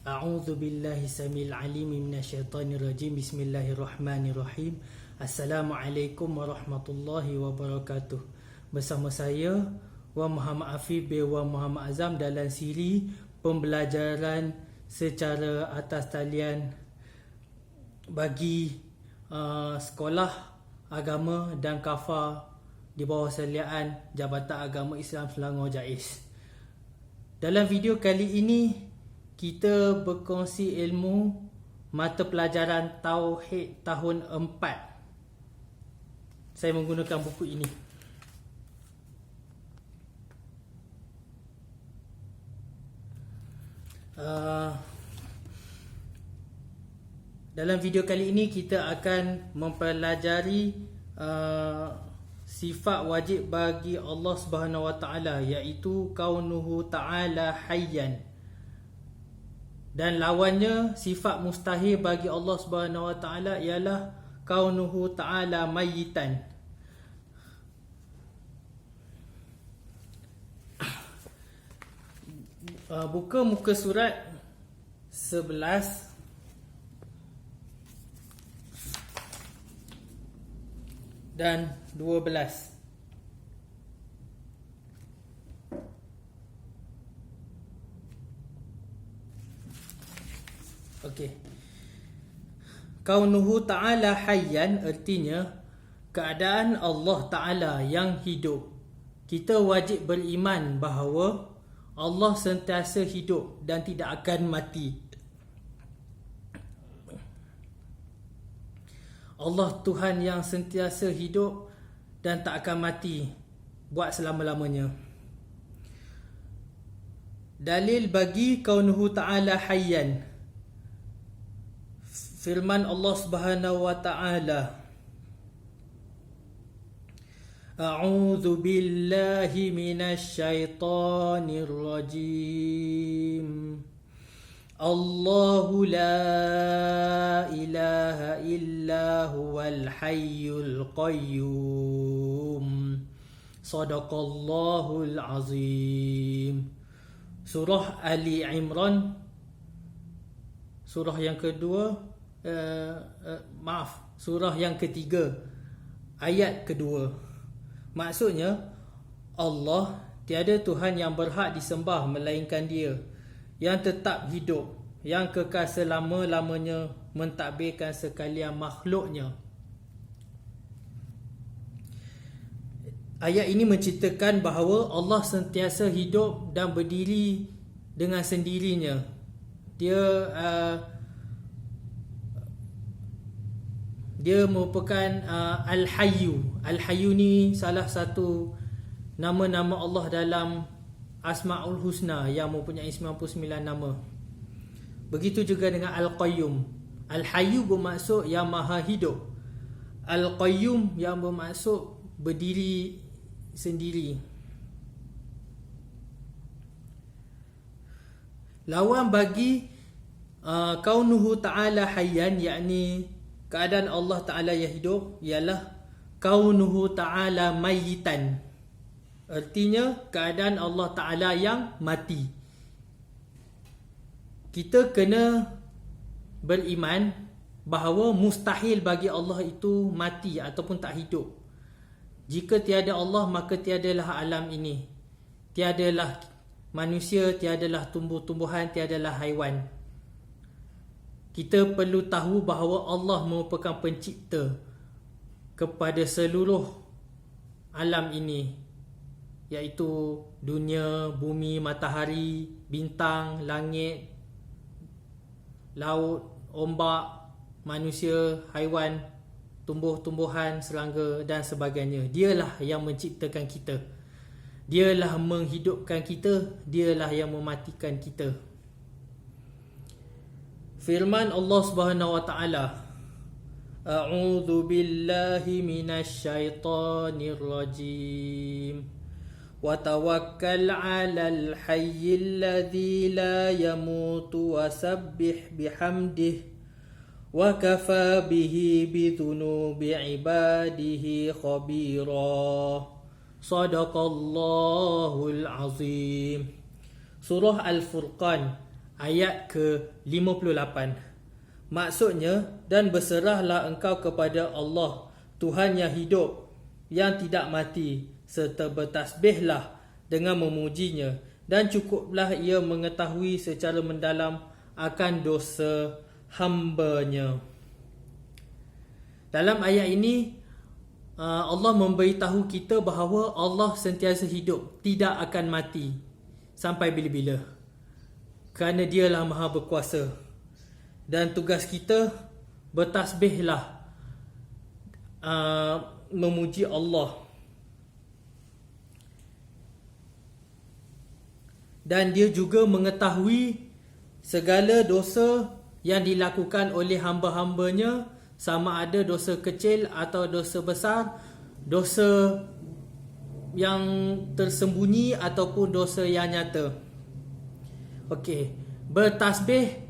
A'udzu billahi samil alim minasyaitonir rajim. Bismillahirrahmanirrahim. Assalamualaikum warahmatullahi wabarakatuh. Bersama saya Wan Muhammad Afif bin Wan Muhammad Azam dalam siri pembelajaran secara atas talian bagi sekolah agama dan kafar di bawah seliaan Jabatan Agama Islam Selangor JAIS. Dalam video kali ini kita berkongsi ilmu mata pelajaran Tauhid tahun 4. Saya menggunakan buku ini. Dalam video kali ini kita akan mempelajari sifat wajib bagi Allah Subhanahu Wa Taala, iaitu kaunuhu ta'ala hayyan, dan lawannya sifat mustahil bagi Allah Subhanahu Wa Taala ialah kaunuhu ta'ala mayyitan. Buka muka surat 11 dan 12. Okey. Kaunuhu ta'ala hayyan artinya keadaan Allah Ta'ala yang hidup. Kita wajib beriman bahawa Allah sentiasa hidup dan tidak akan mati. Allah Tuhan yang sentiasa hidup dan tak akan mati buat selama-lamanya. Dalil bagi kaunuhu ta'ala hayyan, firman Allah Subhanahu wa ta'ala, A'udzu billahi minasyaitonir rajim. Allahu la ilaha illa huwal hayyul qayyum. Shadaqallahul azim. Surah Ali Imran, surah yang kedua, surah yang ketiga, ayat kedua. Maksudnya, Allah tiada Tuhan yang berhak disembah melainkan Dia, yang tetap hidup, yang kekal selama-lamanya, mentadbirkan sekalian makhluknya. Ayat ini menceritakan bahawa Allah sentiasa hidup dan berdiri dengan sendirinya. Dia merupakan Al-Hayyu. Al-Hayyu ni salah satu nama-nama Allah dalam Asma'ul Husna yang mempunyai 99 nama. Begitu juga dengan Al-Qayyum. Al-Hayyu bermaksud yang maha hidup. Al-Qayyum yang bermaksud berdiri sendiri. Lawan bagi kaunuhu ta'ala hayyan, yakni keadaan Allah Ta'ala yang hidup, ialah kaunuhu ta'ala mayyitan. Artinya keadaan Allah Ta'ala yang mati. Kita kena beriman bahawa mustahil bagi Allah itu mati ataupun tak hidup. Jika tiada Allah, maka tiadalah alam ini. Tiadalah manusia, tiadalah tumbuh-tumbuhan, tiadalah haiwan. Kita perlu tahu bahawa Allah merupakan pencipta kepada seluruh alam ini, iaitu dunia, bumi, matahari, bintang, langit, laut, ombak, manusia, haiwan, tumbuh-tumbuhan, serangga dan sebagainya. Dialah yang menciptakan kita. Dialah menghidupkan kita, dialah yang mematikan kita. Firman Allah Subhanahu wa ta'ala, A'udzu billahi minasyaitonir rajim. Wa tawakkal 'alal hayyil ladzi la yamutu wasabbih bihamdihi wa kafa bihi bidzunubi ibadihi khabira. Shadaqallahul azim. Surah Al-Furqan ayat ke-58. Maksudnya, dan berserahlah engkau kepada Allah, Tuhan yang hidup, yang tidak mati, serta bertasbihlah dengan memujinya, dan cukuplah ia mengetahui secara mendalam akan dosa hambanya. Dalam ayat ini, Allah memberitahu kita bahawa Allah sentiasa hidup, tidak akan mati sampai bila-bila, kerana dialah maha berkuasa. Dan tugas kita bertasbihlah, memuji Allah. Dan dia juga mengetahui segala dosa yang dilakukan oleh hamba-hambanya, sama ada dosa kecil atau dosa besar, dosa yang tersembunyi ataupun dosa yang nyata. Okey, bertasbih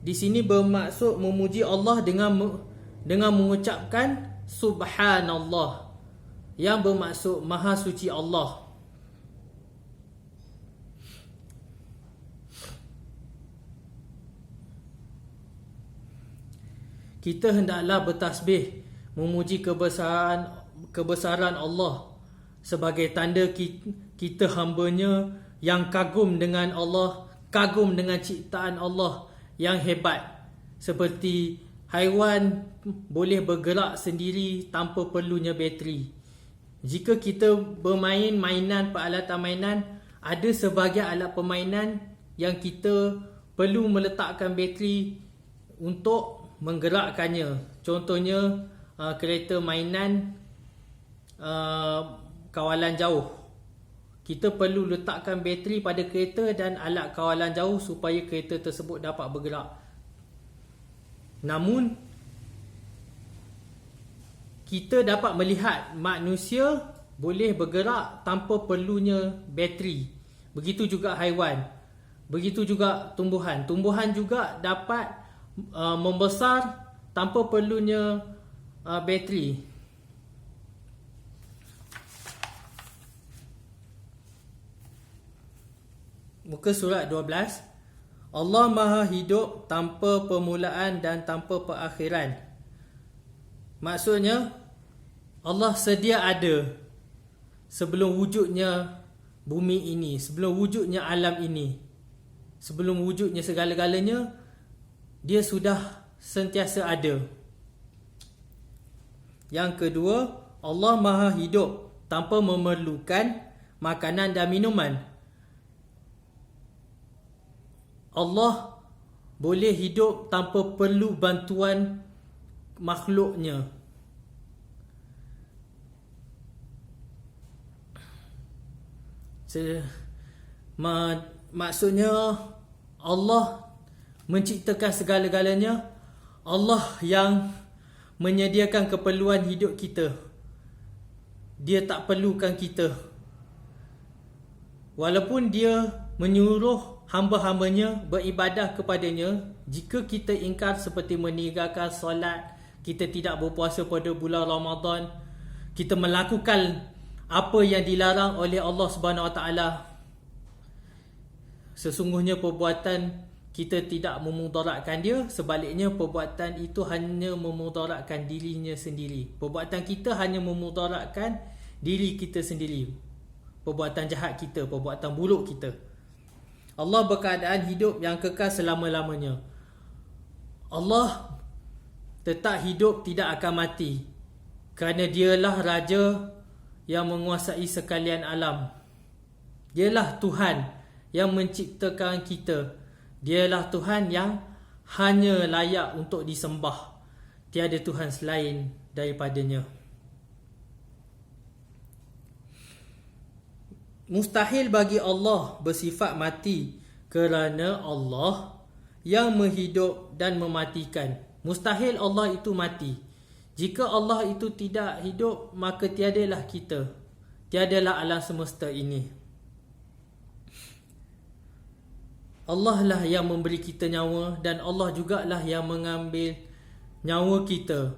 di sini bermaksud memuji Allah dengan mengucapkan subhanallah, yang bermaksud maha suci Allah. Kita hendaklah bertasbih memuji kebesaran Allah sebagai tanda kita hambanya yang kagum dengan Allah, kagum dengan ciptaan Allah yang hebat. Seperti haiwan boleh bergerak sendiri tanpa perlunya bateri. Jika kita bermain peralatan mainan, ada sebahagian alat permainan yang kita perlu meletakkan bateri untuk menggerakkannya. Contohnya kereta mainan kawalan jauh. Kita perlu letakkan bateri pada kereta dan alat kawalan jauh supaya kereta tersebut dapat bergerak. Namun, kita dapat melihat manusia boleh bergerak tanpa perlunya bateri. Begitu juga haiwan. Begitu juga tumbuhan. Tumbuhan juga dapat membesar tanpa perlunya bateri. Muka surat 12. Allah maha hidup tanpa permulaan dan tanpa perakhiran. Maksudnya, Allah sedia ada sebelum wujudnya bumi ini, sebelum wujudnya alam ini, sebelum wujudnya segala-galanya, dia sudah sentiasa ada. Yang kedua, Allah maha hidup tanpa memerlukan makanan dan minuman. Allah boleh hidup tanpa perlu bantuan makhluknya. Maksudnya, Allah menciptakan segala-galanya. Allah yang menyediakan keperluan hidup kita. Dia tak perlukan kita. Walaupun dia menyuruh hamba-hambanya beribadah kepadanya, jika kita ingkar seperti meninggalkan solat, kita tidak berpuasa pada bulan Ramadan, kita melakukan apa yang dilarang oleh Allah Subhanahu Wa Taala, sesungguhnya perbuatan kita tidak memudaratkan dia. Sebaliknya, perbuatan itu hanya memudaratkan dirinya sendiri. Perbuatan kita hanya memudaratkan diri kita sendiri. Perbuatan jahat kita, perbuatan buruk kita. Allah berkeadaan hidup yang kekal selama-lamanya. Allah tetap hidup, tidak akan mati, kerana dialah Raja yang menguasai sekalian alam. Dialah Tuhan yang menciptakan kita. Dialah Tuhan yang hanya layak untuk disembah. Tiada Tuhan selain daripadanya. Mustahil bagi Allah bersifat mati, kerana Allah yang menghidup dan mematikan. Mustahil Allah itu mati. Jika Allah itu tidak hidup, maka tiadalah kita, tiadalah alam semesta ini. Allah lah yang memberi kita nyawa, dan Allah jugalah yang mengambil nyawa kita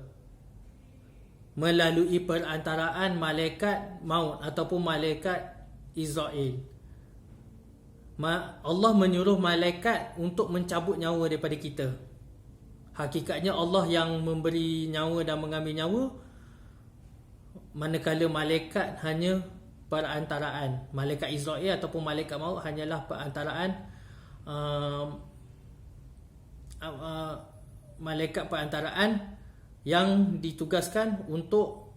melalui perantaraan malaikat maut ataupun malaikat Israel. Allah menyuruh malaikat untuk mencabut nyawa daripada kita. Hakikatnya Allah yang memberi nyawa dan mengambil nyawa, manakala malaikat hanya perantaraan. Malaikat Israel ataupun malaikat maut hanyalah perantaraan, malaikat perantaraan yang ditugaskan untuk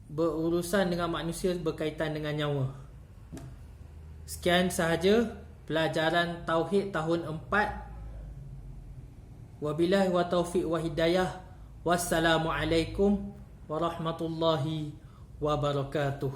berurusan dengan manusia berkaitan dengan nyawa. Sekian sahaja pelajaran Tauhid tahun 4. Wabillahi wa taufiq wa hidayah. Wassalamualaikum warahmatullahi wabarakatuh.